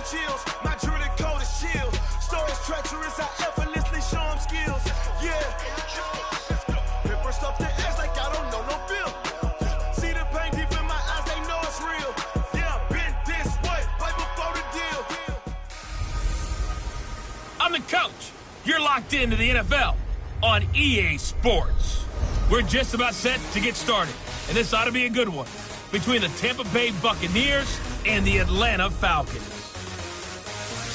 chills. My drilling code is chill. Stories treacherous, I effortlessly show them skills. Yeah. Pepper stuff the edge like I don't know no feel. See the pain deep in my eyes, they know it's real. Yeah, been this way, right before the deal. I'm the coach. You're locked into the NFL on EA Sports. We're just about set to get started, and this ought to be a good one between the Tampa Bay Buccaneers and the Atlanta Falcons.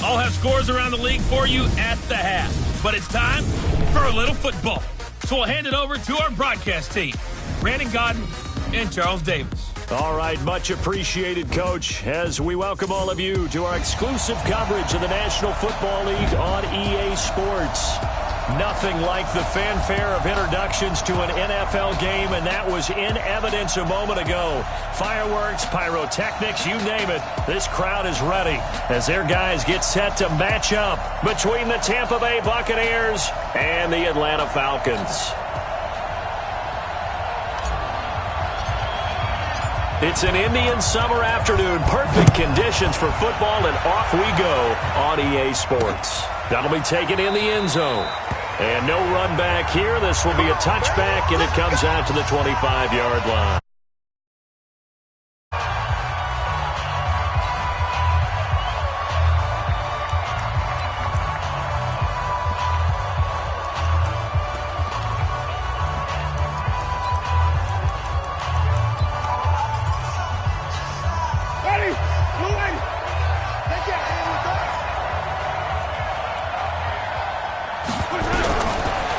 I'll have scores around the league for you at the half, but it's time for a little football. So we'll hand it over to our broadcast team, Brandon Godden and Charles Davis. All right, much appreciated, Coach, as we welcome all of you to our exclusive coverage of the National Football League on EA Sports. Nothing like the fanfare of introductions to an NFL game, and that was in evidence a moment ago. Fireworks, pyrotechnics, you name it. This crowd is ready as their guys get set to match up between the Tampa Bay Buccaneers and the Atlanta Falcons. It's an Indian summer afternoon. Perfect conditions for football, and off we go on EA Sports. That'll be taken in the end zone. And no run back here. This will be a touchback, and it comes out to the 25-yard line.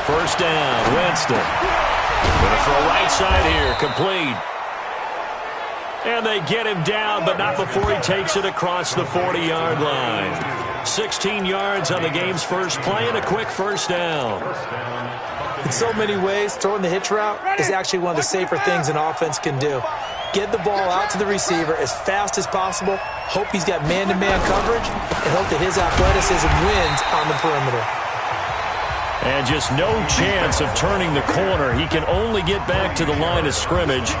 First down, Winston. Going to throw right side here, complete. And they get him down, but not before he takes it across the 40-yard line. 16 yards on the game's first play and a quick first down. In so many ways, throwing the hitch route is actually one of the safer things an offense can do. Get the ball out to the receiver as fast as possible, hope he's got man-to-man coverage, and hope that his athleticism wins on the perimeter. And just no chance of turning the corner. He can only get back to the line of scrimmage.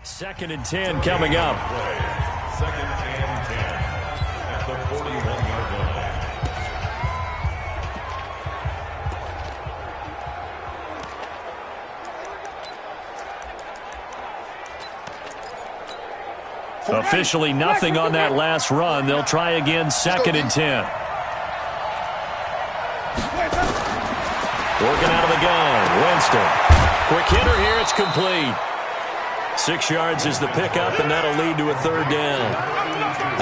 Second and 10 coming up. Second and 10 at the 41-yard line. Officially nothing on that last run. They'll try again, second and 10. Working out of the gun, Winston. Quick hitter here, it's complete. 6 yards is the pickup, and that'll lead to a third down.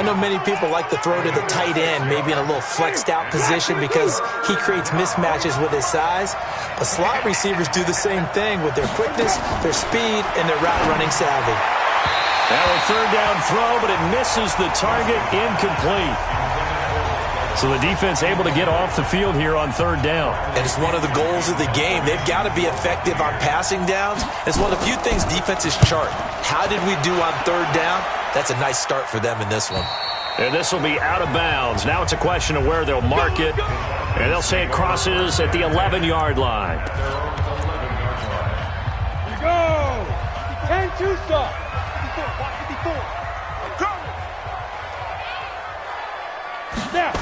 I know many people like to throw to the tight end, maybe in a little flexed out position because he creates mismatches with his size. But slot receivers do the same thing with their quickness, their speed, and their route running savvy. Now a third down throw, but it misses the target, incomplete. So the defense able to get off the field here on third down. And it's one of the goals of the game. They've got to be effective on passing downs. It's one of the few things defenses chart. How did we do on third down? That's a nice start for them in this one. And this will be out of bounds. Now it's a question of where they'll mark it. And they'll say it crosses at the 11-yard line. Here we go. 10-2 stop. 54. Go. Now.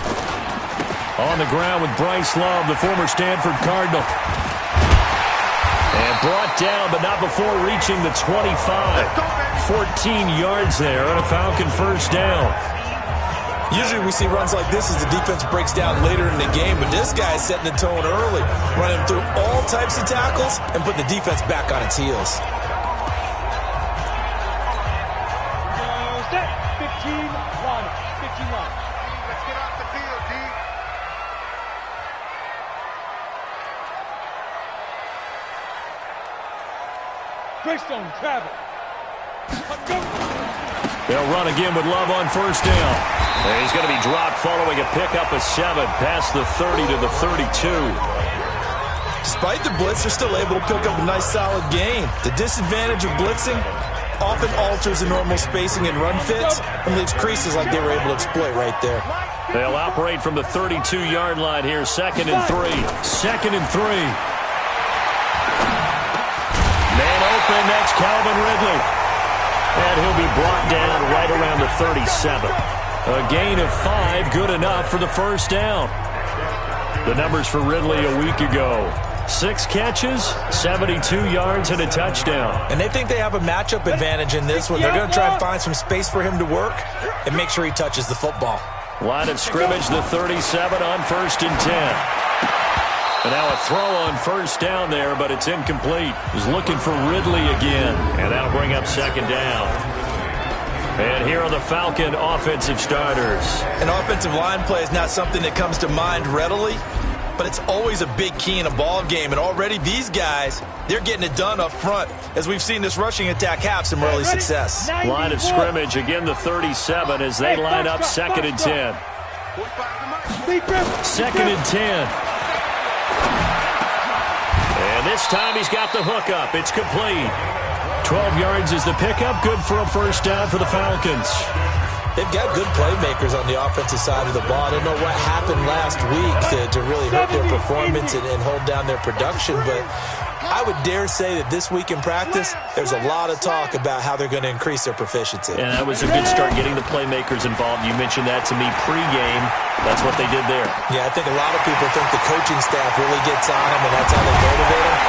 On the ground with Bryce Love, the former Stanford Cardinal. And brought down, but not before reaching the 25. 14 yards there on a Falcon first down. Usually we see runs like this as the defense breaks down later in the game, but this guy is setting the tone early, running through all types of tackles and putting the defense back on its heels. Set. 15-1. 15-1. Let's get off the field, D. Greystone, travel. They'll run again with Love on first down. And he's going to be dropped following a pickup of 7 past the 30 to the 32. Despite the blitz, they're still able to pick up a nice solid gain. The disadvantage of blitzing often alters the normal spacing and run fits and leaves creases like they were able to exploit right there. They'll operate from the 32-yard line here. 2nd and 3. 2nd and 3. Man open, that's Calvin Ridley. And he'll be brought down right around the 37. A gain of 5, good enough for the first down. The numbers for Ridley a week ago. 6 catches, 72 yards, and a touchdown. And they think they have a matchup advantage in this one. They're going to try and find some space for him to work and make sure he touches the football. Line of scrimmage, the 37 on 1st and 10. And now a throw on first down there, but it's incomplete. He's looking for Ridley again, and that'll bring up 2nd down. And here are the Falcon offensive starters. An offensive line play is not something that comes to mind readily, but it's always a big key in a ball game. And already these guys, they're getting it done up front, as we've seen this rushing attack have some early success. Line of scrimmage, again the 37 as they line up 2nd and 10. 2nd and 10. And this time he's got the hook up. It's complete. 12 yards is the pickup. Good for a first down for the Falcons. They've got good playmakers on the offensive side of the ball. I don't know what happened last week to really hurt their performance and hold down their production, but I would dare say that this week in practice, there's a lot of talk about how they're going to increase their proficiency. And that was a good start, getting the playmakers involved. You mentioned that to me pregame. That's what they did there. Yeah, I think a lot of people think the coaching staff really gets on them, and that's how they motivate them.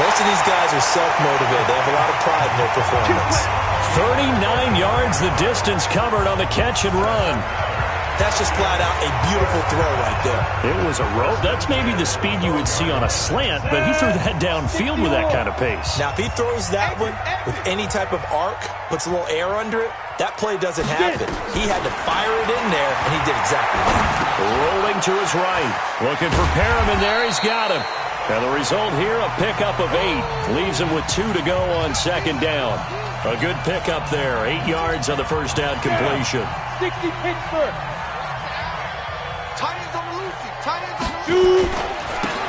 Most of these guys are self-motivated. They have a lot of pride in their performance. 39 yards the distance covered on the catch and run. That's just flat out a beautiful throw right there. It was a rope. That's maybe the speed you would see on a slant, but he threw that downfield with that kind of pace. Now, if he throws that one with any type of arc, puts a little air under it, that play doesn't happen. He had to fire it in there, and he did exactly that. Rolling to his right. Looking for Perriman there. He's got him. And the result here, a pickup of 8. Leaves him with 2 to go on 2nd down. A good pickup there. 8 yards on the first down completion. 60 Pittsburgh.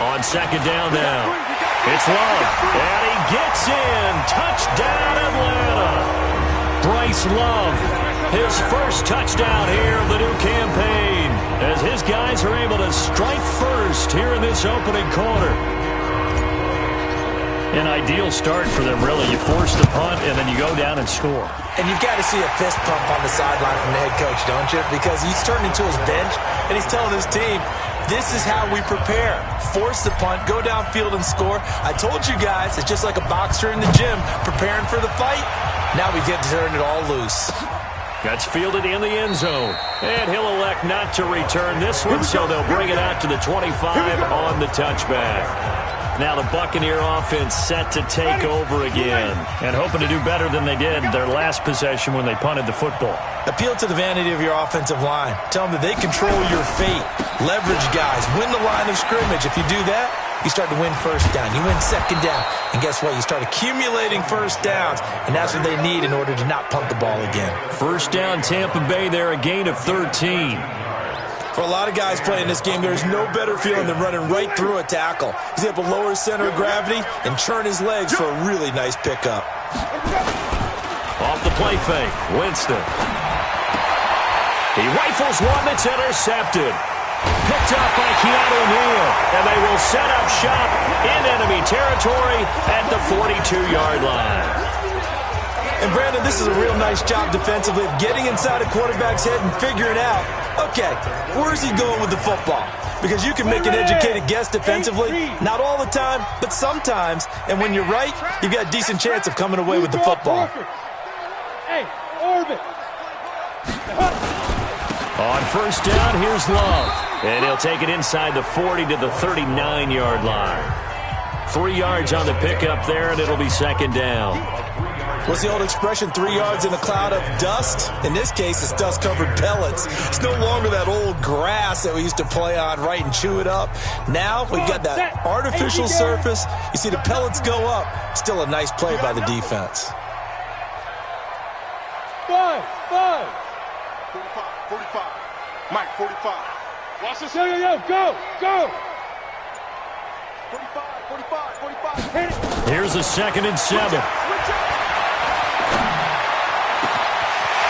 On 2nd down now. It's Love. And he gets in. Touchdown, Atlanta. Bryce Love. His first touchdown here of the new campaign, as his guys are able to strike first here in this opening quarter. An ideal start for them, really. You force the punt, and then you go down and score. And you've got to see a fist pump on the sideline from the head coach, don't you? Because he's turning to his bench, and he's telling his team, this is how we prepare. Force the punt, go downfield and score. I told you guys, it's just like a boxer in the gym preparing for the fight. Now we get to turn it all loose. That's fielded in the end zone. And he'll elect not to return this one, so they'll bring it out to the 25 on the touchback. Now the Buccaneer offense set to take over again, and hoping to do better than they did their last possession when they punted the football. Appeal to the vanity of your offensive line. Tell them that they control your fate. Leverage guys. Win the line of scrimmage. If you do that, you start to win first down. You win 2nd down. And guess what? You start accumulating first downs, and that's what they need in order to not punt the ball again. First down, Tampa Bay there, a gain of 13. For a lot of guys playing this game, there's no better feeling than running right through a tackle. He's able to lower his center of gravity and churn his legs for a really nice pickup. Off the play fake, Winston. He rifles one that's intercepted. Picked up by Keanu Neal, and they will set up shop in enemy territory at the 42-yard line. And Brandon, this is a real nice job defensively of getting inside a quarterback's head and figuring out, okay, where's he going with the football? Because you can make an educated guess defensively, not all the time, but sometimes. And when you're right, you've got a decent chance of coming away with the football. Hey, orbit. On first down, here's Love. And he'll take it inside the 40 to the 39-yard line. 3 yards on the pickup there, and it'll be 2nd down. What's the old expression, 3 yards in a cloud of dust? In this case, it's dust-covered pellets. It's no longer that old grass that we used to play on, right, and chew it up. Now we've got that artificial surface. You see the pellets go up. Still a nice play by the defense. 5. 45. Mike, 45. Watch this. Yo, go. 45. Here's a 2nd and 7.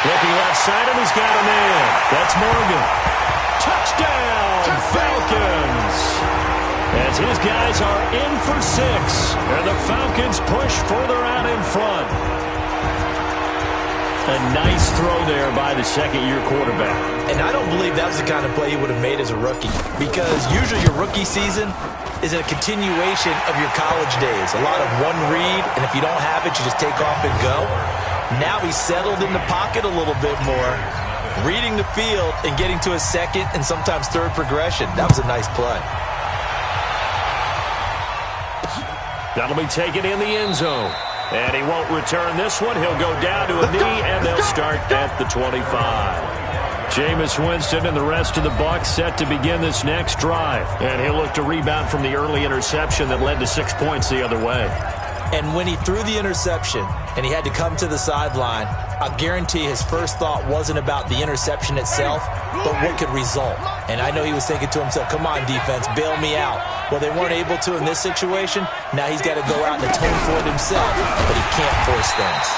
Looking left side, and he's got a man. That's Morgan. Touchdown, Falcons! As his guys are in for 6, and the Falcons push further out in front. A nice throw there by the second-year quarterback. And I don't believe that was the kind of play he would have made as a rookie, because usually your rookie season is a continuation of your college days. A lot of one read, and if you don't have it, you just take off and go. Now he's settled in the pocket a little bit more, reading the field and getting to his second and sometimes third progression. That was a nice play. That'll be taken in the end zone. And he won't return this one. He'll go down to a knee, and they'll start at the 25. Jameis Winston and the rest of the Bucs set to begin this next drive. And he'll look to rebound from the early interception that led to 6 points the other way. And when he threw the interception and he had to come to the sideline, I guarantee his first thought wasn't about the interception itself, but what could result. And I know he was thinking to himself, come on, defense, bail me out. Well, they weren't able to in this situation. Now he's got to go out and atone for it himself, but he can't force things.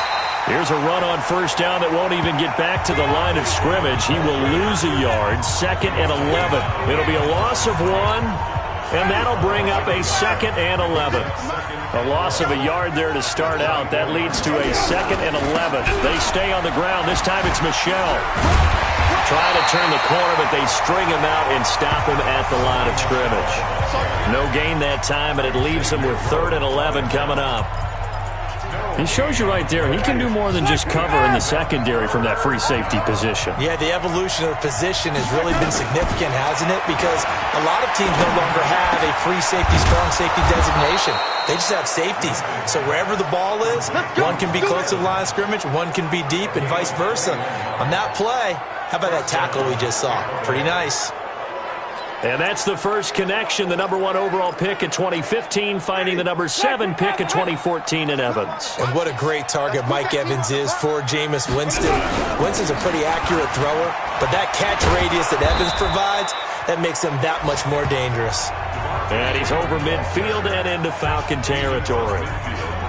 Here's a run on first down that won't even get back to the line of scrimmage. He will lose a yard, 2nd and 11. It'll be a loss of 1, and that'll bring up a 2nd and 11. A loss of a yard there to start out. That leads to a 2nd and 11. They stay on the ground. This time it's Michel. Trying to turn the corner, but they string him out and stop him at the line of scrimmage. No gain that time, but it leaves him with 3rd and 11 coming up. He shows you right there, he can do more than just cover in the secondary from that free safety position. Yeah, the evolution of the position has really been significant, hasn't it? Because a lot of teams no longer have a free safety, strong safety designation. They just have safeties. So wherever the ball is, one can be close to the line of scrimmage, one can be deep, and vice versa. On that play, how about that tackle we just saw? Pretty nice. And that's the first connection, the number 1 overall pick in 2015, finding the number 7 pick in 2014 in Evans. And what a great target Mike Evans is for Jameis Winston. Winston's a pretty accurate thrower, but that catch radius that Evans provides, that makes him that much more dangerous. And he's over midfield and into Falcon territory.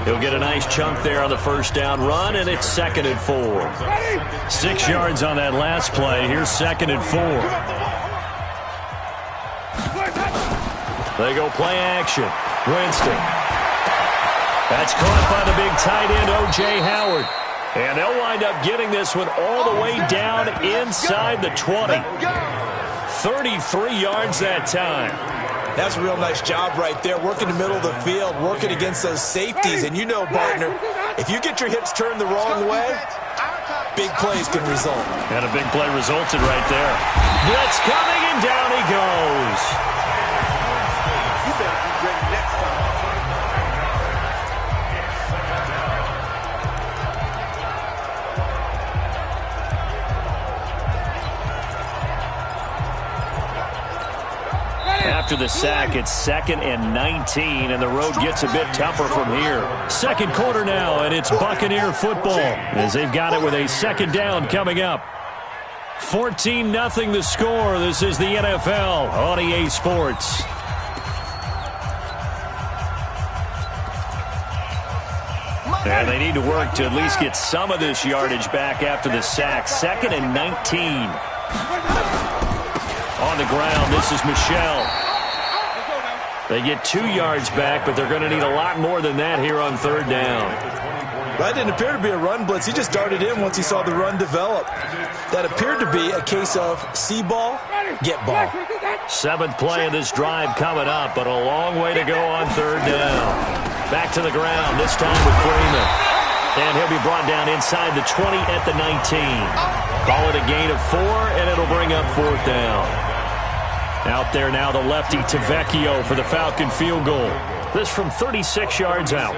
He'll get a nice chunk there on the first down run, and it's 2nd and 4. 6 yards on that last play. Here's 2nd and 4. They go play action. Winston. That's caught by the big tight end, O.J. Howard. And they'll wind up getting this one all the way down inside the 20. 33 yards that time. That's a real nice job right there, working the middle of the field, working against those safeties. And you know, partner, if you get your hips turned the wrong way, big plays can result. And a big play resulted right there. Blitz coming, and down he goes. After the sack, it's 2nd and 19, and the road gets a bit tougher from here. Second quarter now, and it's Buccaneer football as they've got it with a 2nd down coming up. 14-0 the score. This is the NFL on EA Sports. And they need to work to at least get some of this yardage back after the sack. 2nd and 19. On the ground, this is Michel. They get 2 yards back, but they're going to need a lot more than that here on 3rd down. That didn't appear to be a run blitz. He just darted in once he saw the run develop. That appeared to be a case of see ball, get ball. 7th play of this drive coming up, but a long way to go on 3rd down. Back to the ground, this time with Freeman. And he'll be brought down inside the 20 at the 19. Call it a gain of 4, and it'll bring up 4th down. Out there now, the lefty Tavecchio for the Falcon field goal. This from 36 yards out.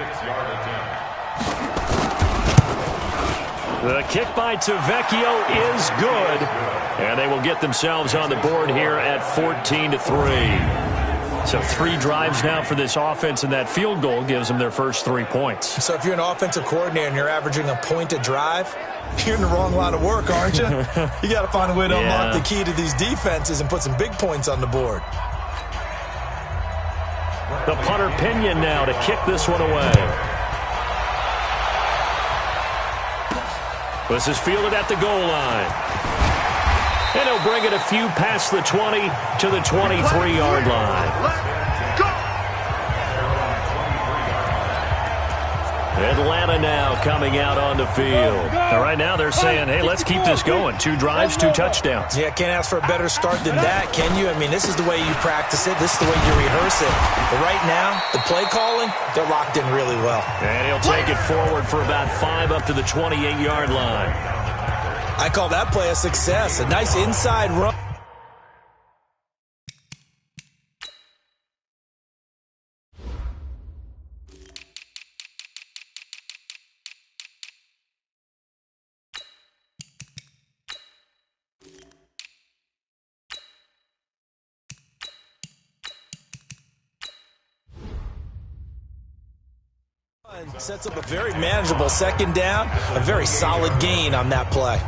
The kick by Tavecchio is good, and they will get themselves on the board here at 14-3. So 3 drives now for this offense, and that field goal gives them their first 3 points. So if you're an offensive coordinator and you're averaging a point a drive, you're in the wrong line of work, aren't you? You got to find a way to unlock the key to these defenses and put some big points on the board. The punter Pinion now to kick this one away. This is fielded at the goal line. And he'll bring it a few past the 20 to the 23-yard line. Atlanta now coming out on the field. And right now they're saying, hey, let's keep this going. 2 drives, 2 touchdowns. Yeah, can't ask for a better start than that, can you? I mean, this is the way you practice it. This is the way you rehearse it. But right now, the play calling, they're locked in really well. And he'll take it forward for about 5 up to the 28-yard line. I call that play a success. A nice inside run. Sets up a very manageable second down, a very solid gain on that play.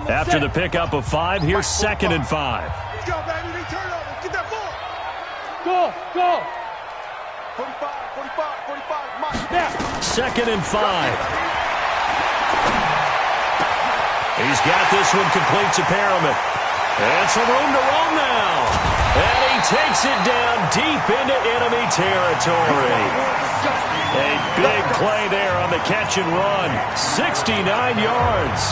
After the pickup of 5, here's 2nd and 5. Let's go, baby. They turn over. Get that ball. Go. 45, Mike. Now. 2nd and 5. He's got this one complete to Perriman. And some room to roam now. And he takes it down deep into enemy territory. A big play there on the catch and run. 69 yards.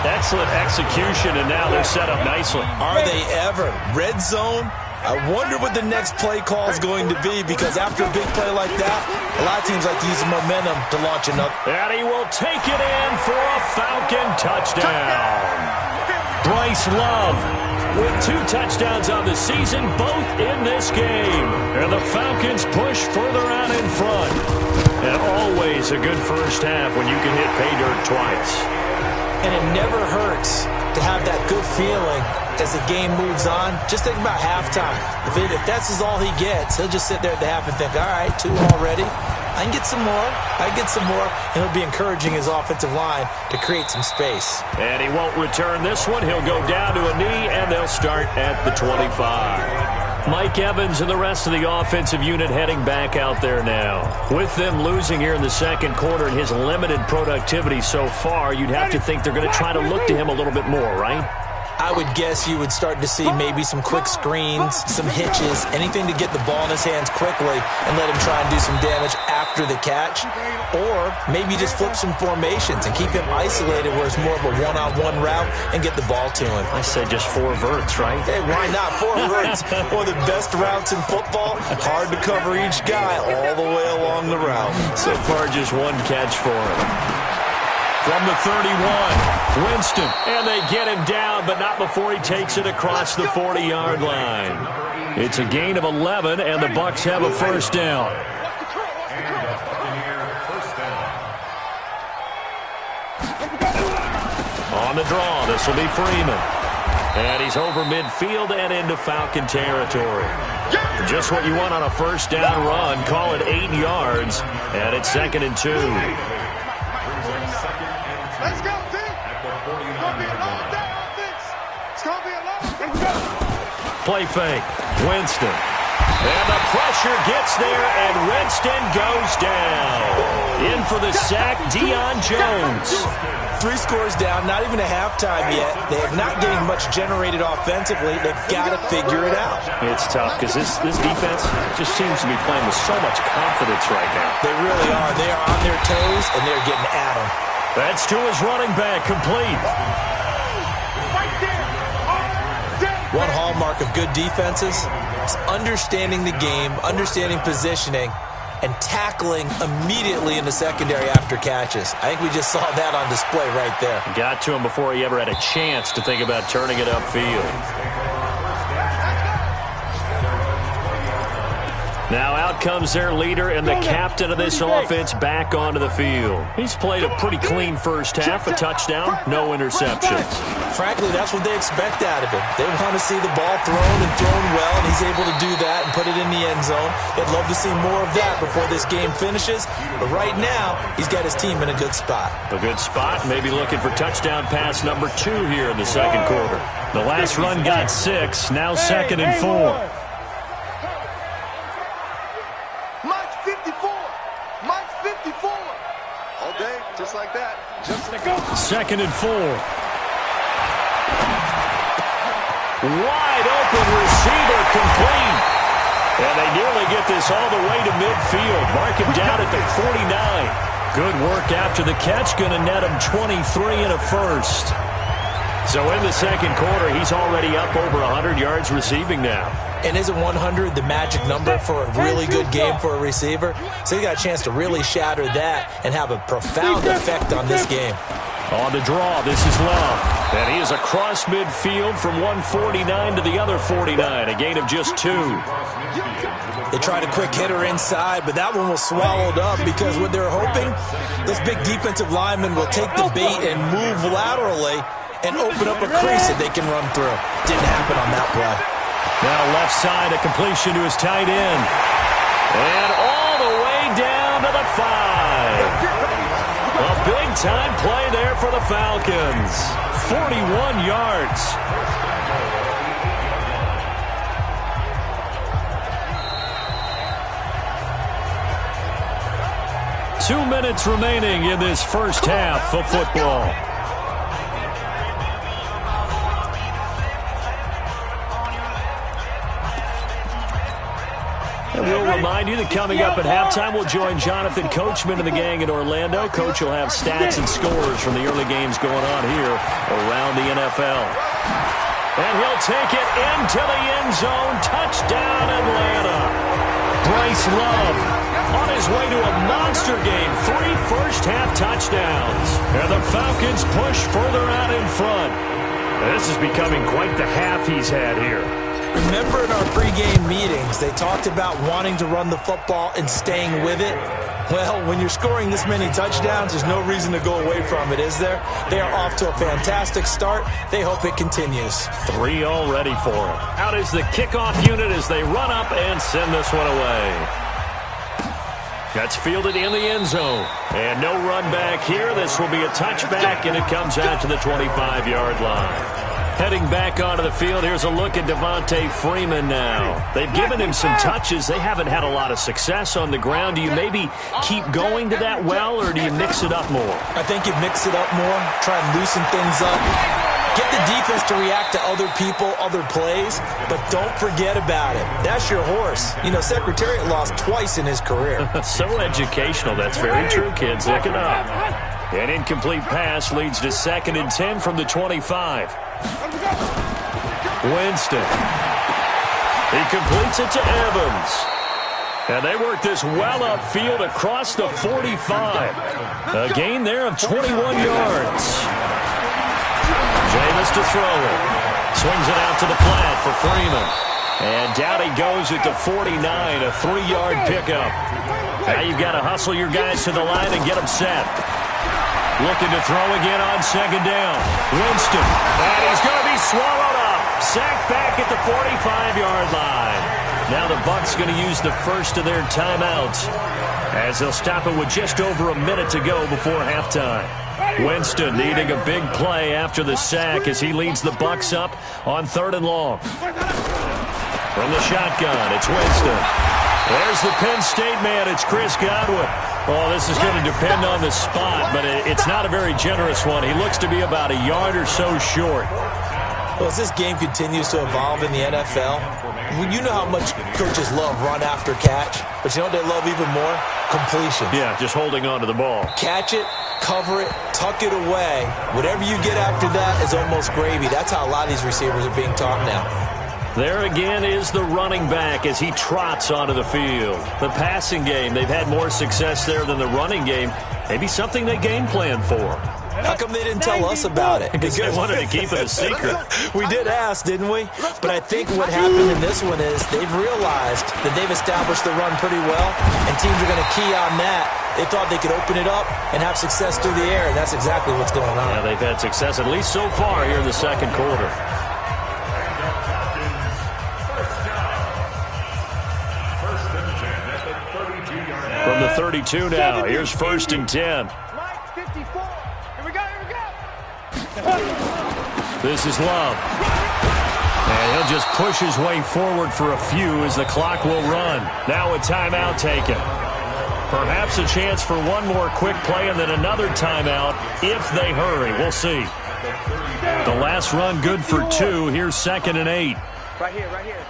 Excellent execution, and now they're set up nicely. Are they ever? Red zone? I wonder what the next play call is going to be, because after a big play like that, a lot of teams like to use the momentum to launch another. And he will take it in for a Falcon touchdown. Bryce Love with 2 touchdowns on the season, both in this game. And the Falcons push further out in front. And always a good first half when you can hit pay dirt twice. And it never hurts to have that good feeling as the game moves on. Just think about halftime. If that's all he gets, he'll just sit there at the half and think, all right, 2 already. I can get some more. And he'll be encouraging his offensive line to create some space. And he won't return this one. He'll go down to a knee, and they'll start at the 25. Mike Evans and the rest of the offensive unit heading back out there now. With them losing here in the second quarter and his limited productivity so far, you'd have to think they're going to try to look to him a little bit more, right? I would guess you would start to see maybe some quick screens, some hitches, anything to get the ball in his hands quickly and let him try and do some damage after the catch. Or maybe just flip some formations and keep him isolated where it's more of a one-on-one route and get the ball to him. I said just 4 verts, right? Hey, why not? 4 verts. One of the best routes in football. Hard to cover each guy all the way along the route. So far, just 1 catch for him. From the 31, Winston, and they get him down, but not before he takes it across the 40-yard line. It's a gain of 11, and the Bucs have a first down. On the draw, this will be Freeman. And he's over midfield and into Falcon territory. Just what you want on a first down run. Call it 8 yards, and it's 2nd and 2. Let's go, team. It's going to be a long day on this. It's going to be a long day. Play fake. Winston. And the pressure gets there, and Winston goes down. In for the sack, Deion Jones. 3 scores down, not even a halftime yet. They have not getting much generated offensively. They've got to figure it out. It's tough because this defense just seems to be playing with so much confidence right now. They really are. They are on their toes, and they're getting at them. That's to his running back, complete. One hallmark of good defenses is understanding the game, understanding positioning, and tackling immediately in the secondary after catches. I think we just saw that on display right there. Got to him before he ever had a chance to think about turning it upfield. Now out comes their leader and the captain of this offense back onto the field. He's played a pretty clean first half, a touchdown, no interceptions. Frankly, that's what they expect out of him. They want to see the ball thrown and thrown well, and he's able to do that and put it in the end zone. They'd love to see more of that before this game finishes, but right now, he's got his team in a good spot. A good spot, maybe looking for touchdown pass number 2 here in the second quarter. The last run got 6, now 2nd and 4. day, just like that. Second and 4. Wide open receiver, complete. And they nearly get this all the way to midfield. Mark him down at the 49. Good work after the catch. Going to net him 23 and a first. So in the second quarter, he's already up over 100 yards receiving now. And isn't 100 the magic number for a really good game for a receiver? So he got a chance to really shatter that and have a profound effect on this game. On the draw, this is Love. And he is across midfield from 149 to the other 49, a gain of just 2. They tried a quick hitter inside, but that one was swallowed up because what they're hoping, those big defensive linemen will take the bait and move laterally and open up a crease that they can run through. Didn't happen on that play. Now left side, a completion to his tight end. And all the way down to the 5. A big-time play there for the Falcons. 41 yards. Two minutes remaining in this first half of football. And we'll remind you that coming up at halftime, we'll join Jonathan Coachman and the gang in Orlando. Coach will have stats and scores from the early games going on here around the NFL. And he'll take it into the end zone. Touchdown, Atlanta. Bryce Love on his way to a monster game. 3 first-half touchdowns. And the Falcons push further out in front. This is becoming quite the half he's had here. Remember in our pregame meetings, they talked about wanting to run the football and staying with it? Well, when you're scoring this many touchdowns, there's no reason to go away from it, is there? They are off to a fantastic start. They hope it continues. 3 already for them. Out is the kickoff unit as they run up and send this one away. That's fielded in the end zone. And no run back here. This will be a touchback, and it comes out to the 25-yard line. Heading back onto the field, here's a look at Devontae Freeman now. They've given him some touches. They haven't had a lot of success on the ground. Do you maybe keep going to that well, or do you mix it up more? I think you mix it up more, try and loosen things up. Get the defense to react to other people, other plays, but don't forget about it. That's your horse. You know, Secretariat lost twice in his career. So educational. That's very true, kids. Look it up. An incomplete pass leads to 2nd and 10 from the 25. Winston. He completes it to Evans. And they work this well upfield across the 45. A gain there of 21 yards. Jameis to throw it. Swings it out to the flat for Freeman. And down he goes at the 49, a 3-yard pickup. Now you've got to hustle your guys to the line and get them set. Looking to throw again on 2nd down. Winston. And he's going to be swallowed up. Sacked back at the 45-yard line. Now the Bucs going to use the first of their timeouts as they'll stop it with just over a minute to go before halftime. Winston needing a big play after the sack as he leads the Bucs up on 3rd and long. From the shotgun, it's Winston. There's the Penn State man. It's Chris Godwin. Well, this is going to depend on the spot, but it's not a very generous one. He looks to be about a yard or so short. Well, as this game continues to evolve in the NFL, you know how much coaches love run after catch, but you know what they love even more? Completion. Yeah, just holding on to the ball. Catch it, cover it, tuck it away. Whatever you get after that is almost gravy. That's how a lot of these receivers are being taught now. There again is the running back as he trots onto the field. The passing game, they've had more success there than the running game. Maybe something they game plan for. How come they didn't tell us about it? Because they wanted to keep it a secret. We did ask, didn't we? But I think what happened in this one is they've realized that they've established the run pretty well, and teams are going to key on that. They thought they could open it up and have success through the air, and that's exactly what's going on. Yeah, they've had success, at least so far, here in the second quarter. From the 32 now, here's 1st and 10. This is Love. And he'll just push his way forward for a few as the clock will run. Now a timeout taken. Perhaps a chance for one more quick play and then another timeout if they hurry. We'll see. The last run good for 2. Here's 2nd and 8. Right here, right here.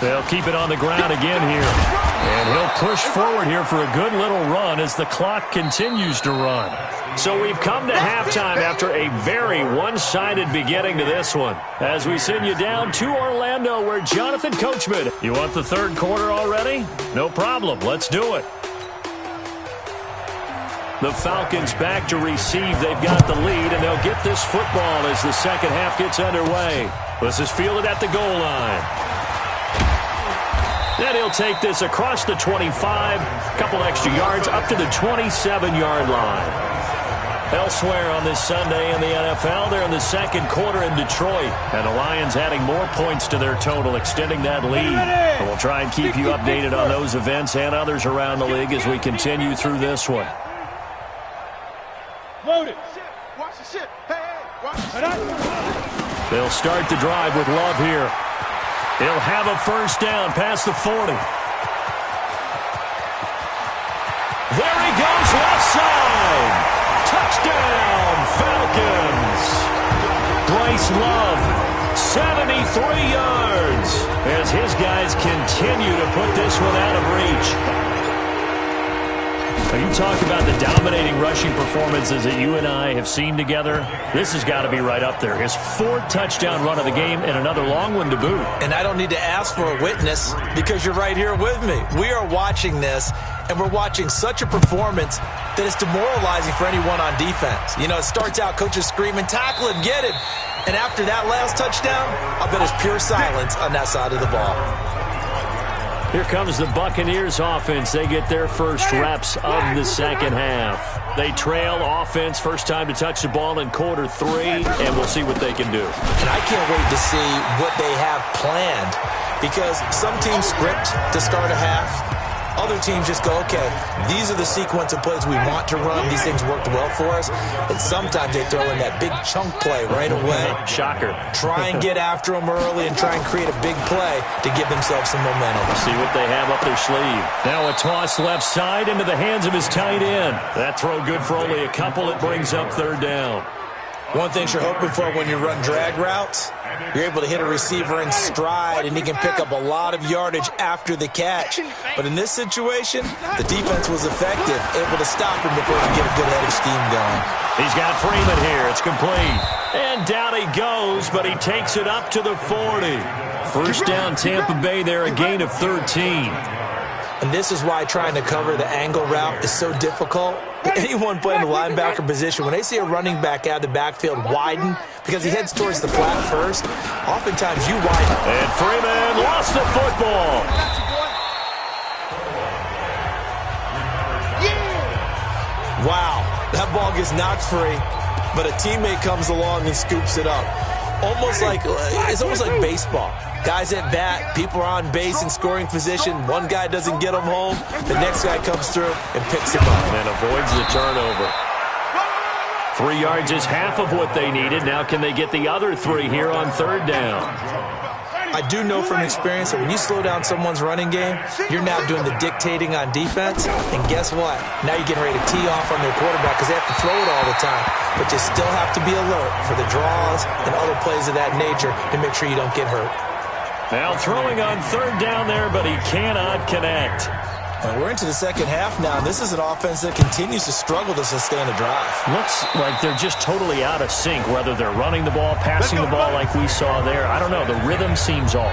They'll keep it on the ground again here. And he'll push forward here for a good little run as the clock continues to run. So we've come to halftime after a very one-sided beginning to this one. As we send you down to Orlando where Jonathan Coachman. You want the third quarter already? No problem. Let's do it. The Falcons back to receive. They've got the lead, and they'll get this football as the second half gets underway. This is fielded at the goal line. Then he'll take this across the 25, couple extra yards up to the 27-yard line. Elsewhere on this Sunday in the NFL, they're in the second quarter in Detroit. And the Lions adding more points to their total, extending that lead. And we'll try and keep you updated on those events and others around the league as we continue through this one. Loaded. Watch the shit. Hey, watch the shit. They'll start the drive with Love here. He'll have a first down past the 40. There he goes, left side. Touchdown, Falcons. Bryce Love, 73 yards. As his guys continue to put this one out of reach. Now, you talk about the dominating rushing performances that you and I have seen together. This has got to be right up there. His 4th touchdown run of the game and another long one to boot. And I don't need to ask for a witness because you're right here with me. We are watching this, and we're watching such a performance that it's demoralizing for anyone on defense. You know, it starts out coaches screaming, tackle him, get him. And after that last touchdown, I bet it's pure silence on that side of the ball. Here comes the Buccaneers offense. They get their first reps of the second half. They trail offense, first time to touch the ball in quarter 3, and we'll see what they can do. And I can't wait to see what they have planned because some teams script to start a half. Other teams just go, okay, these are the sequence of plays we want to run. These things worked well for us. And sometimes they throw in that big chunk play right away. Shocker. Try and get after them early and try and create a big play to give themselves some momentum. See what they have up their sleeve. Now a toss left side into the hands of his tight end. That throw good for only a couple. It brings up 3rd down. One thing you're hoping for when you run drag routes, you're able to hit a receiver in stride, and he can pick up a lot of yardage after the catch. But in this situation, the defense was effective, able to stop him before he could get a good head of steam going. He's got Freeman here. It's complete. And down he goes, but he takes it up to the 40. First down, Tampa Bay there, a gain of 13. And this is why trying to cover the angle route is so difficult. Anyone playing the linebacker position, when they see a running back out of the backfield widen because he heads towards the flat first, oftentimes you widen. And Freeman lost the football. Wow, that ball gets knocked free, but a teammate comes along and scoops it up. It's almost like baseball. Guys at bat, people are on base in scoring position. One guy doesn't get him home. The next guy comes through and picks him up. And avoids the turnover. 3 yards is half of what they needed. Now can they get the other 3 here on 3rd down? I do know from experience that when you slow down someone's running game, you're now doing the dictating on defense. And guess what? Now you're getting ready to tee off on their quarterback because they have to throw it all the time. But you still have to be alert for the draws and other plays of that nature to make sure you don't get hurt. Now throwing on 3rd down there, but he cannot connect. And we're into the second half now, and this is an offense that continues to struggle to sustain a drive. Looks like they're just totally out of sync, whether they're running the ball, passing the ball like we saw there. I don't know. The rhythm seems off.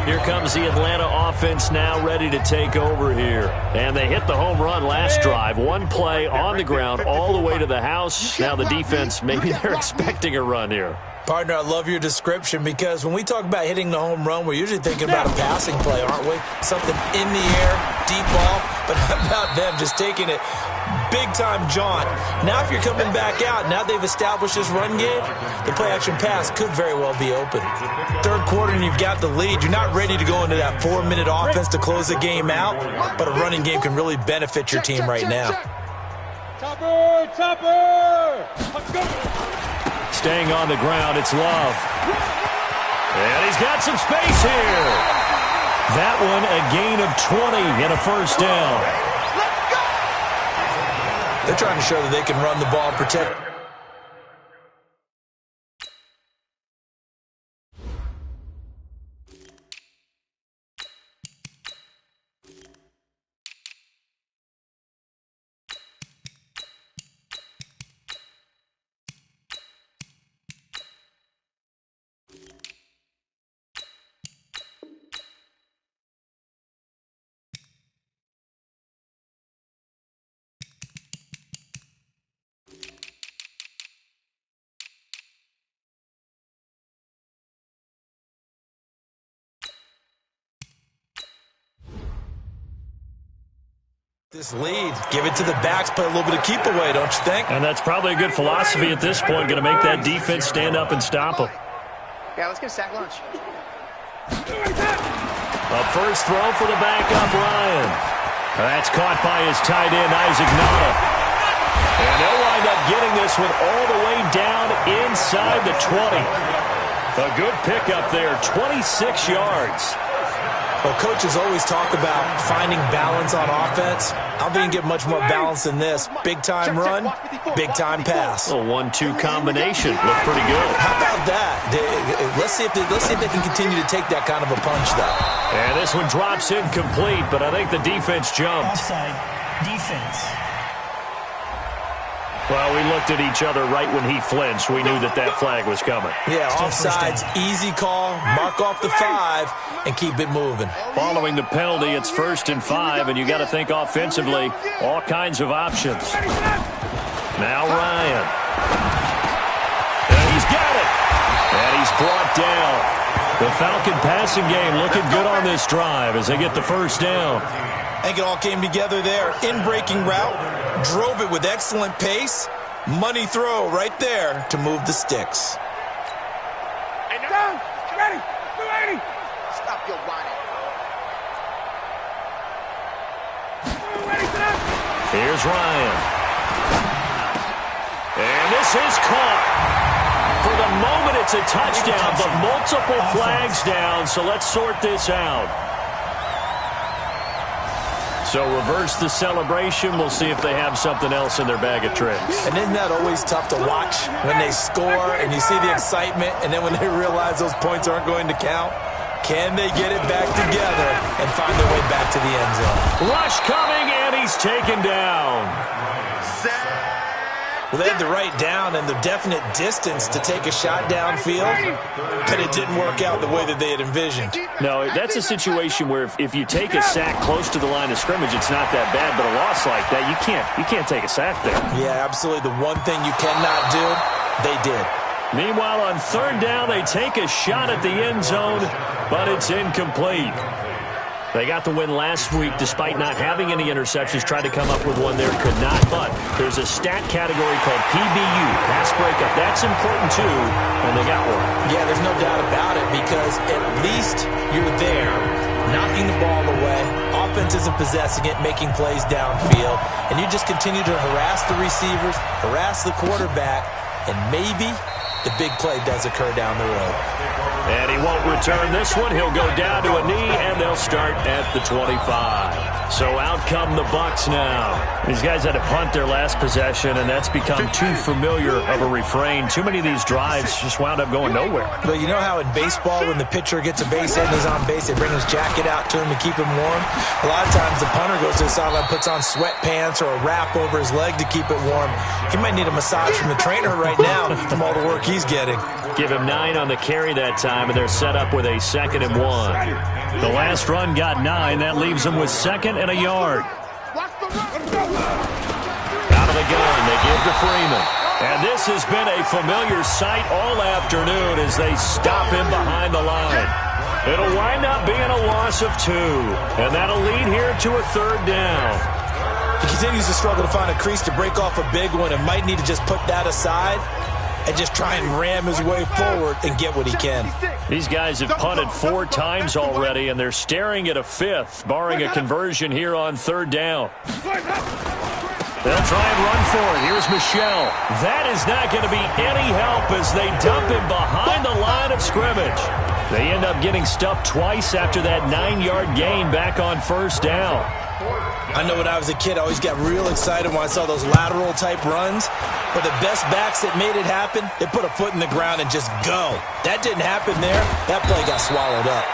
Here comes the Atlanta offense now ready to take over here. And they hit the home run last drive. One play on the ground all the way to the house. Now the defense, maybe they're expecting a run here. Partner, I love your description because when we talk about hitting the home run, we're usually thinking about a passing play, aren't we? Something in the air, deep ball, but how about them just taking it big-time jaunt? Now if you're coming back out, now they've established this run game, the play-action pass could very well be open. Third quarter and you've got the lead. You're not ready to go into that 4-minute offense to close the game out, but a running game can really benefit your team right now. Topper! Let's go! Staying on the ground, it's Love. And he's got some space here. That one a gain of 20 and a first down. They're trying to show that they can run the ball and protect. This lead, give it to the backs, play a little bit of keep away, don't you think? And that's probably a good philosophy at this point, going to make that defense stand up and stop them. Yeah, let's get a sack lunch. A first throw for the backup, Ryan. That's caught by his tight end, Isaac Nada. And they'll wind up getting this one all the way down inside the 20. A good pickup there, 26 yards. Well, coaches always talk about finding balance on offense. I don't think you can get much more balance than this. Big-time run, big-time pass. A 1-2 combination. Looked pretty good. How about that? Let's see if they can continue to take that kind of a punch, though. And this one drops incomplete, but I think the defense jumped. Offside. Defense. Well, we looked at each other right when he flinched. We knew that that flag was coming. Yeah, offsides, easy call, mark off the 5, and keep it moving. Following the penalty, it's 1st and 5, and you got to think offensively, all kinds of options. Now Ryan. And he's got it. And he's brought down. The Falcon passing game looking good on this drive as they get the first down. I think it all came together there. In-breaking route, drove it with excellent pace. Money throw right there to move the sticks. Down. Ready. 280. Stop your whining. Here's Ryan. And this is caught. For the moment, it's a touchdown, but multiple flags down, so let's sort this out. So reverse the celebration. We'll see if they have something else in their bag of tricks. And isn't that always tough to watch when they score and you see the excitement, and then when they realize those points aren't going to count? Can they get it back together and find their way back to the end zone? Rush coming, and he's taken down. Well, they had the right down and the definite distance to take a shot downfield, but it didn't work out the way that they had envisioned. No, that's a situation where if you take a sack close to the line of scrimmage, it's not that bad, but a loss like that, you can't take a sack there. Yeah, absolutely. The one thing you cannot do, they did. Meanwhile, on 3rd down, they take a shot at the end zone, but it's incomplete. They got the win last week despite not having any interceptions. Tried to come up with one there, could not. But there's a stat category called PBU, pass breakup. That's important too, and they got one. Yeah, there's no doubt about it because at least you're there, knocking the ball away. Offense isn't possessing it, making plays downfield. And you just continue to harass the receivers, harass the quarterback, and maybe the big play does occur down the road. And he won't return this one. He'll go down to a knee, and they'll start at the 25. So out come the Bucs now. These guys had to punt their last possession, and that's become too familiar of a refrain. Too many of these drives just wound up going nowhere. But you know how in baseball, when the pitcher gets a base hit and is on base, they bring his jacket out to him to keep him warm? A lot of times the punter goes to the sideline, puts on sweatpants or a wrap over his leg to keep it warm. He might need a massage from the trainer right now from all the work he's getting. Give him 9 on the carry that time, and they're set up with a 2nd and 1. The last run got 9. That leaves them with 2nd and a yard. Out of the gun, they give to Freeman. And this has been a familiar sight all afternoon as they stop him behind the line. It'll wind up being a loss of 2, and that'll lead here to a 3rd down. He continues to struggle to find a crease to break off a big one and might need to just put that aside and just try and ram his way forward and get what he can. These guys have punted 4 times already, and they're staring at a 5th, barring a conversion here on 3rd down. They'll try and run for it. Here's Michelle. That is not going to be any help as they dump him behind the line of scrimmage. They end up getting stuffed twice after that 9-yard gain back on first down. I know when I was a kid, I always got real excited when I saw those lateral-type runs. But the best backs that made it happen, they put a foot in the ground and just go. That didn't happen there. That play got swallowed up.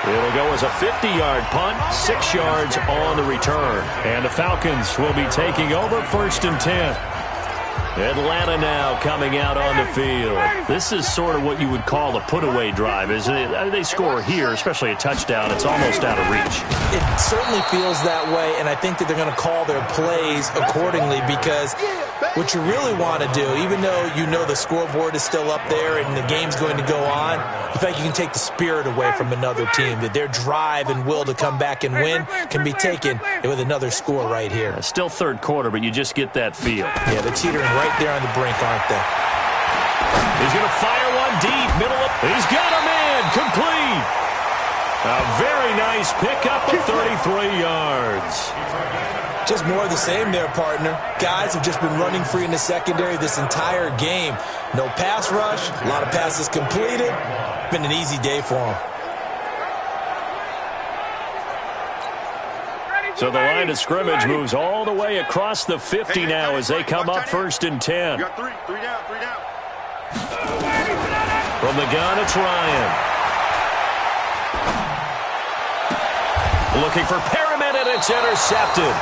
It'll go as a 50-yard punt, 6 yards on the return. And the Falcons will be taking over 1st and 10. Atlanta now coming out on the field. This is sort of what you would call a put-away drive, isn't it? They score here, especially a touchdown. It's almost out of reach. It certainly feels that way, and I think that they're going to call their plays accordingly because what you really want to do, even though you know the scoreboard is still up there and the game's going to go on, in fact, you can take the spirit away from another team, that their drive and will to come back and win can be taken with another score right here. Still third quarter, but you just get that feel. Yeah, they're teetering right there on the brink, aren't they? He's going to fire one deep, middle of... He's got a man, complete. A very nice pickup of 33 yards. Just more of the same there, partner. Guys have just been running free in the secondary this entire game. No pass rush, a lot of passes completed. Been an easy day for them. So the line of scrimmage moves all the way across the 50 now as they come up 1st and 10. You got three down. From the gun, it's Ryan. Looking for Perriman, and it's intercepted.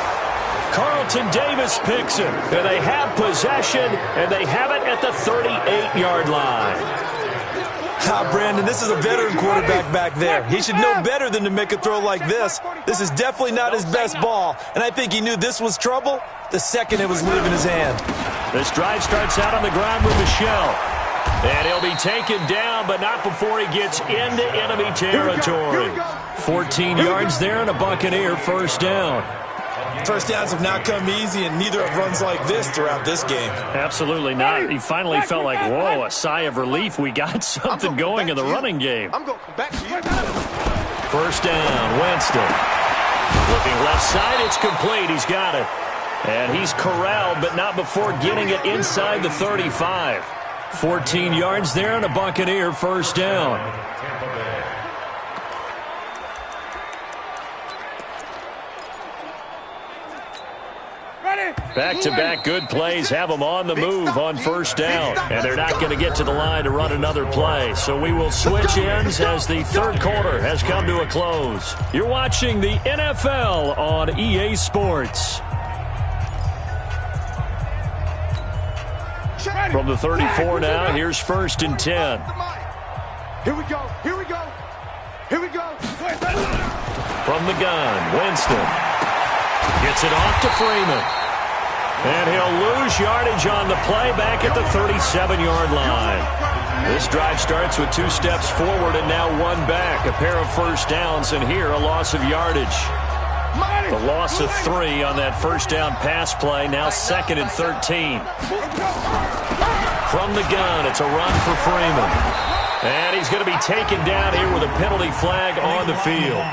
Carlton Davis picks it, and they have possession, and they have it at the 38-yard line. Brandon, this is a veteran quarterback back there. He should know better than to make a throw like this. This is definitely not his best ball, and I think he knew this was trouble the second it was leaving his hand. This drive starts out on the ground with Michelle. And he'll be taken down, but not before he gets into enemy territory. 14 yards there and a Buccaneer first down. First downs have not come easy, and neither have runs like this throughout this game. Absolutely not. He finally felt like, whoa, a sigh of relief. We got something going in the running game. I'm going to come back to you. First down, Winston. Looking left side, it's complete. He's got it. And he's corralled, but not before getting it inside the 35. 14 yards there and a Buccaneer first down. Back-to-back good plays have them on the move on first down. And they're not going to get to the line to run another play. So we will switch ends as the third quarter has come to a close. You're watching the NFL on EA Sports. From the 34 now, here's 1st and 10. Here we go. From the gun, Winston gets it off to Freeman. And he'll lose yardage on the play back at the 37-yard line. This drive starts with 2 steps forward and now 1 back. A pair of first downs, and here a loss of yardage. The loss of 3 on that first down pass play, now 2nd and 13. From the gun, it's a run for Freeman. And he's going to be taken down here with a penalty flag on the field.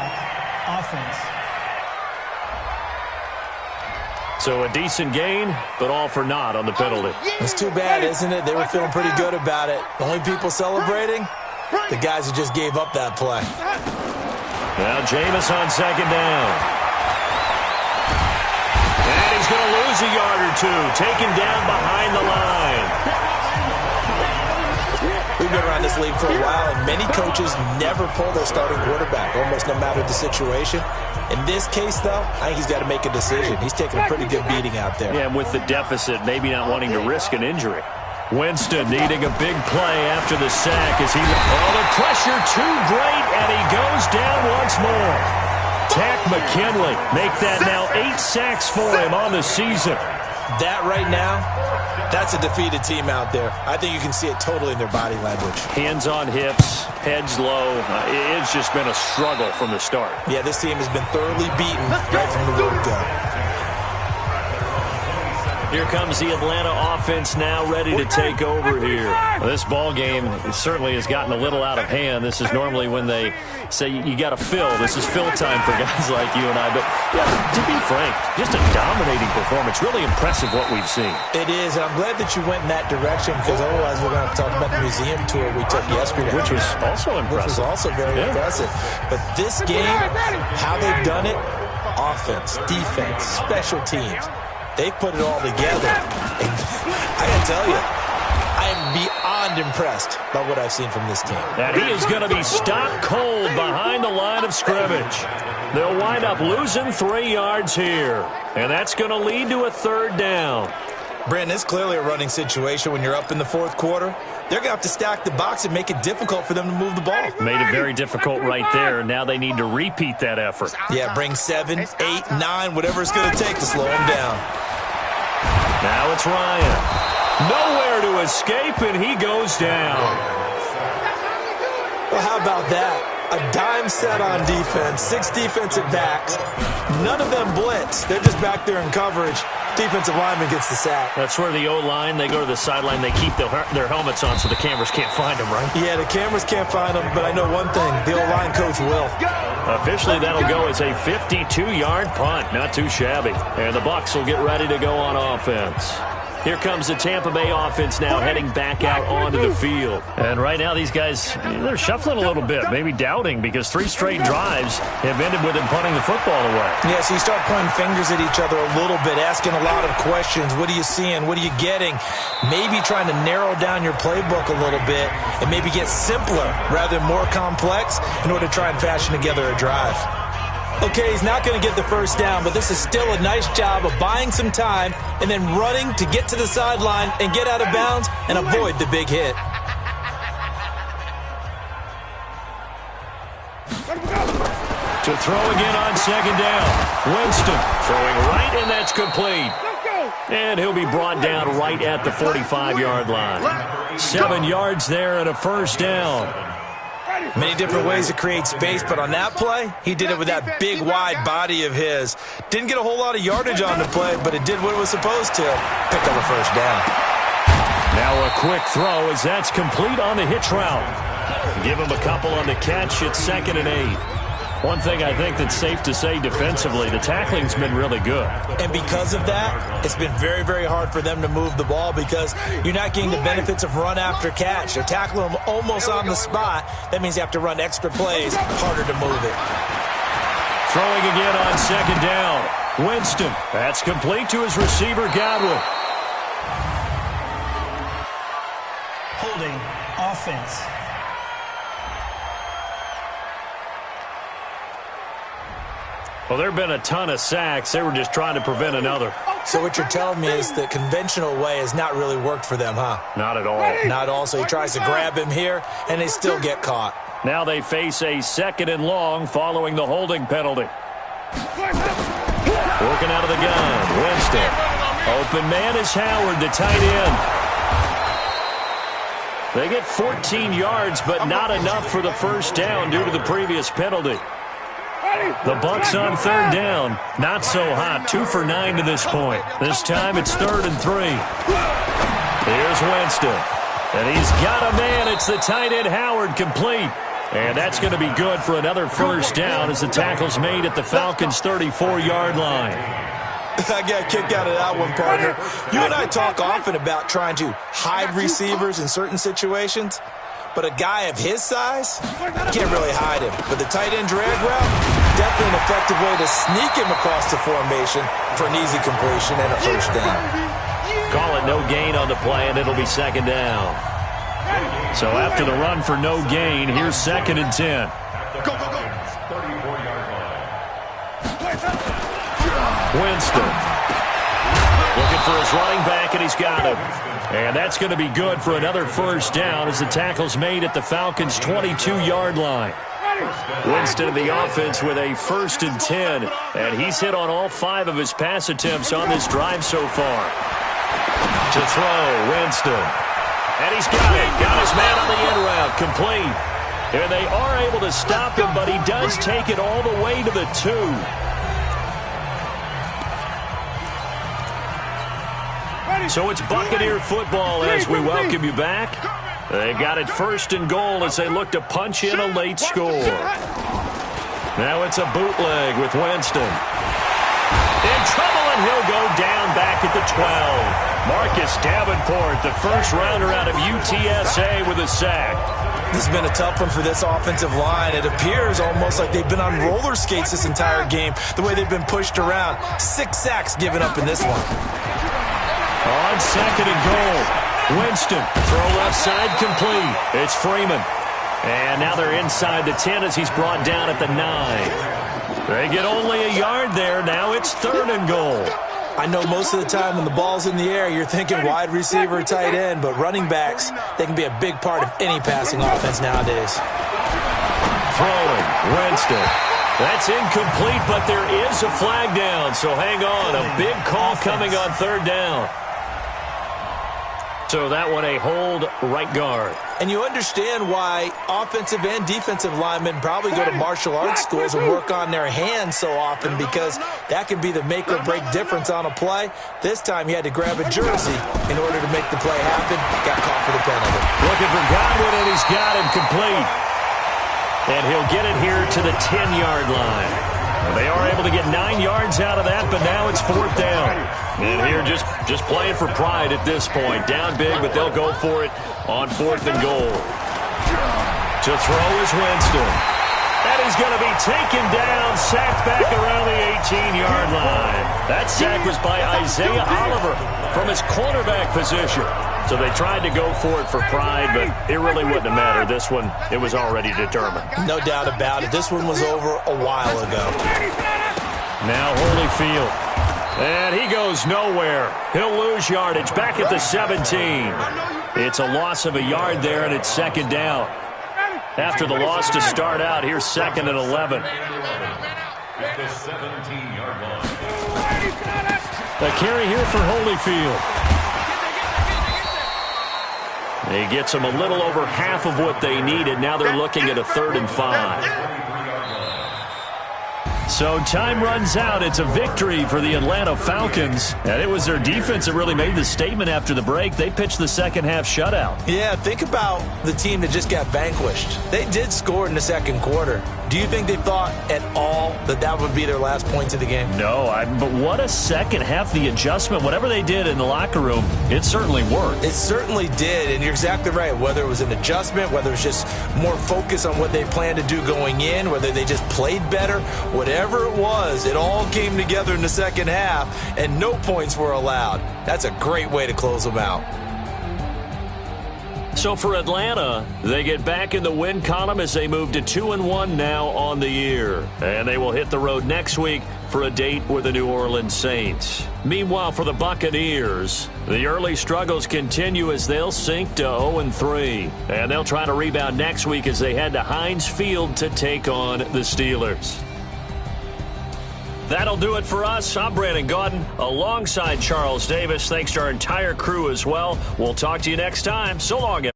So a decent gain, but all for naught on the penalty. It's too bad, isn't it? They were feeling pretty good about it. The only people celebrating, the guys who just gave up that play. Now Jameis on second down. And he's going to lose a yard or 2, taken down behind the line. We've been around this league for a while, and many coaches never pull their starting quarterback, almost no matter the situation. In this case, though, I think he's got to make a decision. He's taking a pretty good beating out there. Yeah, and with the deficit, maybe not wanting to risk an injury. Winston needing a big play after the sack as he... Oh, the pressure too great, and he goes down once more. Tack McKinley make that now 8 sacks for him on the season. That right now, that's a defeated team out there. I think you can see it totally in their body language. Hands on hips, heads low. It's just been a struggle from the start. Yeah, this team has been thoroughly beaten right from the word go. Here comes the Atlanta offense now ready to take over here. Well, this ball game certainly has gotten a little out of hand. This is normally when they say you got to fill. This is fill time for guys like you and I. But yeah, to be frank, just a dominating performance. Really impressive what we've seen. It is, and I'm glad that you went in that direction because otherwise we're going to talk about the museum tour we took yesterday. Which was also impressive. Which was also very impressive. But this game, how they've done it, offense, defense, special teams, they've put it all together. And I got to tell you, I am beyond impressed by what I've seen from this team. And he is going to be stopped cold behind the line of scrimmage. They'll wind up losing 3 yards here. And that's going to lead to a 3rd down. Brandon, it's clearly a running situation when you're up in the 4th quarter. They're going to have to stack the box and make it difficult for them to move the ball. Made it very difficult right there. Now they need to repeat that effort. Yeah, bring 7, 8, 9, whatever it's going to take to slow them down. Now it's Ryan. Nowhere to escape, and he goes down. Well, how about that? A dime set on defense, 6 defensive backs. None of them blitz. They're just back there in coverage. Defensive lineman gets the sack. That's where the O-line, they go to the sideline, they keep their helmets on so the cameras can't find them, right? Yeah, the cameras can't find them, but I know one thing. The O-line coach will. Officially, that'll go as a 52-yard punt. Not too shabby. And the Bucs will get ready to go on offense. Here comes the Tampa Bay offense now heading back out onto the field. And right now these guys, they're shuffling a little bit, maybe doubting because 3 straight drives have ended with them punting the football away. Yeah, so you start pointing fingers at each other a little bit, asking a lot of questions. What are you seeing? What are you getting? Maybe trying to narrow down your playbook a little bit and maybe get simpler rather than more complex in order to try and fashion together a drive. Okay, he's not going to get the 1st down, but this is still a nice job of buying some time and then running to get to the sideline and get out of bounds and avoid the big hit. To throw again on 2nd down. Winston throwing right, and that's complete. And he'll be brought down right at the 45-yard line. 7 yards there and a 1st down. Many different ways to create space, but on that play, he did it with that big, wide body of his. Didn't get a whole lot of yardage on the play, but it did what it was supposed to. Pick up a 1st down. Now a quick throw as that's complete on the hitch route. Give him a couple on the catch. It's 2nd and 8. One thing I think that's safe to say defensively, the tackling's been really good. And because of that, it's been very, very hard for them to move the ball because you're not getting the benefits of run after catch. They're tackling them almost on the spot. That means you have to run extra plays, harder to move it. Throwing again on 2nd down. Winston. That's complete to his receiver, Godwin. Holding offense. Well, there have been a ton of sacks. They were just trying to prevent another. So what you're telling me is the conventional way has not really worked for them, huh? Not at all. Not at all. So he tries to grab him here, and they still get caught. Now they face a 2nd and long following the holding penalty. Working out of the gun. Winston. Open man is Howard, the tight end. They get 14 yards, but not enough for the 1st down due to the previous penalty. The Bucs on 3rd down. Not so hot. 2 for 9 to this point. This time it's 3rd and 3. Here's Winston. And he's got a man. It's the tight end Howard, complete. And that's going to be good for another 1st down as the tackle's made at the Falcons' 34-yard line. I got a kick out of that one, partner. You and I talk often about trying to hide receivers in certain situations. But a guy of his size, you can't really hide him. But the tight end drag route, definitely an effective way to sneak him across the formation for an easy completion and a 1st down. Call it no gain on the play, and it'll be 2nd down. So after the run for no gain, here's 2nd and 10. Go, go, go. 34-yard line. Winston. Looking for his running back, and he's got him. And that's going to be good for another 1st down as the tackle's made at the Falcons' 22-yard line. Winston in the offense with a 1st and 10. And he's hit on all 5 of his pass attempts on this drive so far. To throw, Winston. And he's got it. Got his man on the end route. Complete. And they are able to stop him, but he does take it all the way to the 2. So it's Buccaneer football as we welcome you back. They've got it 1st and goal as they look to punch in a late score. Now it's a bootleg with Winston. In trouble, and he'll go down back at the 12. Marcus Davenport, the first rounder out of UTSA with a sack. This has been a tough one for this offensive line. It appears almost like they've been on roller skates this entire game, the way they've been pushed around. 6 sacks given up in this one. On 2nd and goal, Winston, throw left side complete. It's Freeman. And now they're inside the 10 as he's brought down at the 9. They get only a yard there. Now it's 3rd and goal. I know most of the time when the ball's in the air, you're thinking wide receiver, tight end, but running backs, they can be a big part of any passing offense nowadays. Throwing, Winston. That's incomplete, but there is a flag down, so hang on. A big call coming on 3rd down. So that one a hold right guard. And you understand why offensive and defensive linemen probably go to martial arts schools and work on their hands so often, because that can be the make or break difference on a play. This time he had to grab a jersey in order to make the play happen. Got caught for the penalty. Looking for Godwin, and he's got him complete. And he'll get it here to the 10-yard line. They are able to get 9 yards out of that, but now it's 4th down. And here just playing for pride at this point. Down big, but they'll go for it on 4th and goal. To throw is Winston. And he's going to be taken down, sacked back around the 18-yard line. That sack was by Isaiah Oliver from his cornerback position. So they tried to go for it for pride, but it really wouldn't have mattered. This one, it was already determined. No doubt about it. This one was over a while ago. Now Holyfield. And he goes nowhere. He'll lose yardage back at the 17. It's a loss of a yard there, and it's 2nd down. After the loss to start out, here's 2nd and 11. At the 17-yard line. A carry here for Holyfield. He gets them a little over half of what they needed. Now they're looking at a 3rd and 5. So time runs out. It's a victory for the Atlanta Falcons. And it was their defense that really made the statement after the break. They pitched the second half shutout. Yeah, think about the team that just got vanquished. They did score in the 2nd quarter. Do you think they thought at all that that would be their last points of the game? No, but what a second half. The adjustment, whatever they did in the locker room, it certainly worked. It certainly did, and you're exactly right. Whether it was an adjustment, whether it was just more focus on what they planned to do going in, whether they just played better, whatever it was, it all came together in the second half, and no points were allowed. That's a great way to close them out. So for Atlanta, they get back in the win column as they move to 2-1 now on the year. And they will hit the road next week for a date with the New Orleans Saints. Meanwhile, for the Buccaneers, the early struggles continue as they'll sink to 0-3. And they'll try to rebound next week as they head to Heinz Field to take on the Steelers. That'll do it for us. I'm Brandon Gaudin alongside Charles Davis. Thanks to our entire crew as well. We'll talk to you next time. So long, everyone.